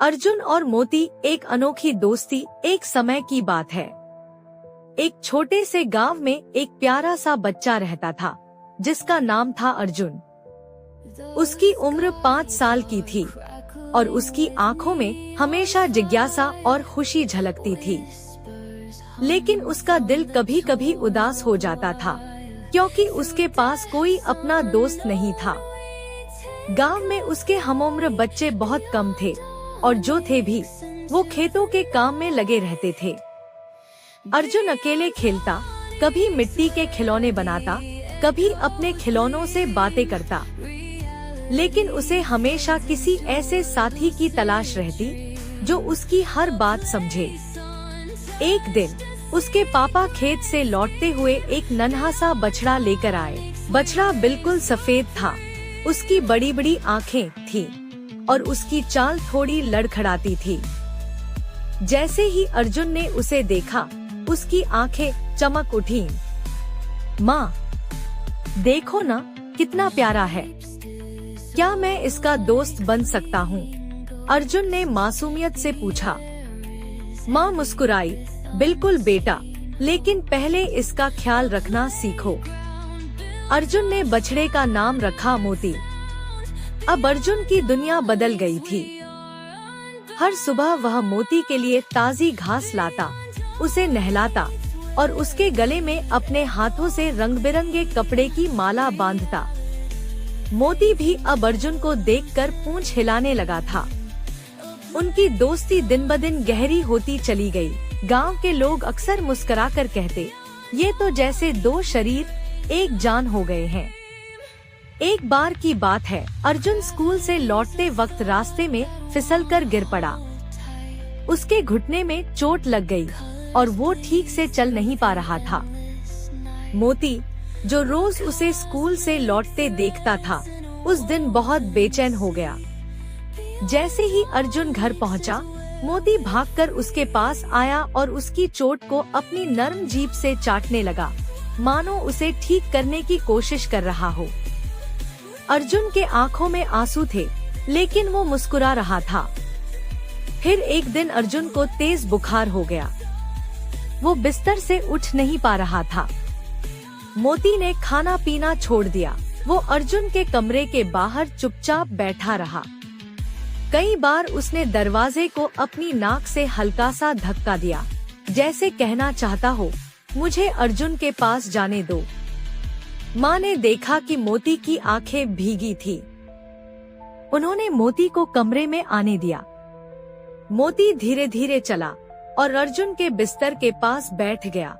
अर्जुन और मोती एक अनोखी दोस्ती। एक समय की बात है। एक छोटे से गांव में एक प्यारा सा बच्चा रहता था जिसका नाम था अर्जुन। उसकी उम्र 5 साल की थी और उसकी आंखों में हमेशा जिज्ञासा और खुशी झलकती थी। लेकिन उसका दिल कभी कभी उदास हो जाता था क्योंकि उसके पास कोई अपना दोस्त नहीं था। गांव में उसके हमउम्र बच्चे बहुत कम थे और जो थे भी वो खेतों के काम में लगे रहते थे। अर्जुन अकेले खेलता, कभी मिट्टी के खिलौने बनाता, कभी अपने खिलौनों से बातें करता। लेकिन उसे हमेशा किसी ऐसे साथी की तलाश रहती जो उसकी हर बात समझे। एक दिन उसके पापा खेत से लौटते हुए एक नन्हा सा बछड़ा लेकर आए। बछड़ा बिल्कुल सफेद था, उसकी बड़ी बड़ी आँखें थीं और उसकी चाल थोड़ी लड़खड़ाती थी। जैसे ही अर्जुन ने उसे देखा, उसकी आंखें चमक उठीं। माँ, देखो ना, कितना प्यारा है। क्या मैं इसका दोस्त बन सकता हूँ? अर्जुन ने मासूमियत से पूछा। माँ मुस्कुराई। बिल्कुल बेटा, लेकिन पहले इसका ख्याल रखना सीखो। अर्जुन ने बछड़े का नाम रखा मोती। अब अर्जुन की दुनिया बदल गई थी। हर सुबह वह मोती के लिए ताजी घास लाता, उसे नहलाता और उसके गले में अपने हाथों से रंग बिरंगे कपड़े की माला बांधता। मोती भी अब अर्जुन को देखकर पूंछ हिलाने लगा था। उनकी दोस्ती दिन ब दिन गहरी होती चली गई। गांव के लोग अक्सर मुस्कुराकर कहते, ये तो जैसे दो शरीर एक जान हो गए हैं। एक बार की बात है, अर्जुन स्कूल से लौटते वक्त रास्ते में फिसलकर गिर पड़ा। उसके घुटने में चोट लग गई और वो ठीक से चल नहीं पा रहा था। मोती, जो रोज उसे स्कूल से लौटते देखता था, उस दिन बहुत बेचैन हो गया। जैसे ही अर्जुन घर पहुंचा, मोती भागकर उसके पास आया और उसकी चोट को अपनी नर्म जीभ से चाटने लगा, मानो उसे ठीक करने की कोशिश कर रहा हो। अर्जुन के आंखों में आंसू थे, लेकिन वो मुस्कुरा रहा था। फिर एक दिन अर्जुन को तेज बुखार हो गया। वो बिस्तर से उठ नहीं पा रहा था। मोती ने खाना पीना छोड़ दिया। वो अर्जुन के कमरे के बाहर चुपचाप बैठा रहा। कई बार उसने दरवाजे को अपनी नाक से हल्का सा धक्का दिया, जैसे कहना चाहता हो, मुझे अर्जुन के पास जाने दो। माँ ने देखा कि मोती की आंखें भीगी थी। उन्होंने मोती को कमरे में आने दिया। मोती धीरे धीरे चला और अर्जुन के बिस्तर के पास बैठ गया।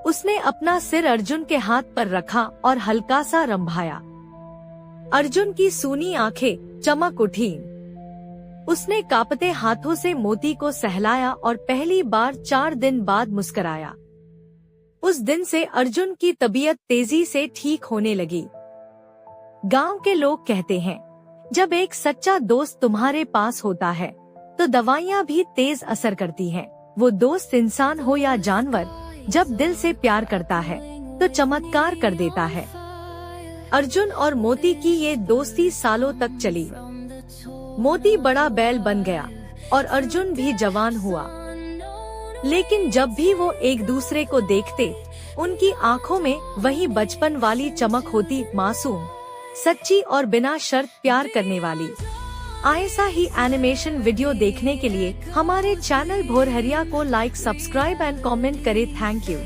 उसने अपना सिर अर्जुन के हाथ पर रखा और हल्का सा रंभाया। अर्जुन की सूनी आंखें चमक उठीं। उसने कांपते हाथों से मोती को सहलाया और पहली बार 4 दिन बाद मुस्कुराया। उस दिन से अर्जुन की तबीयत तेजी से ठीक होने लगी। गांव के लोग कहते हैं, जब एक सच्चा दोस्त तुम्हारे पास होता है तो दवाइयाँ भी तेज असर करती हैं। वो दोस्त इंसान हो या जानवर, जब दिल से प्यार करता है तो चमत्कार कर देता है। अर्जुन और मोती की ये दोस्ती सालों तक चली। मोती बड़ा बैल बन गया और अर्जुन भी जवान हुआ। लेकिन जब भी वो एक दूसरे को देखते, उनकी आंखों में वही बचपन वाली चमक होती, मासूम, सच्ची और बिना शर्त प्यार करने वाली। ऐसा ही एनिमेशन वीडियो देखने के लिए हमारे चैनल भोरहरिया को लाइक, सब्सक्राइब एंड कमेंट करें। Thank you.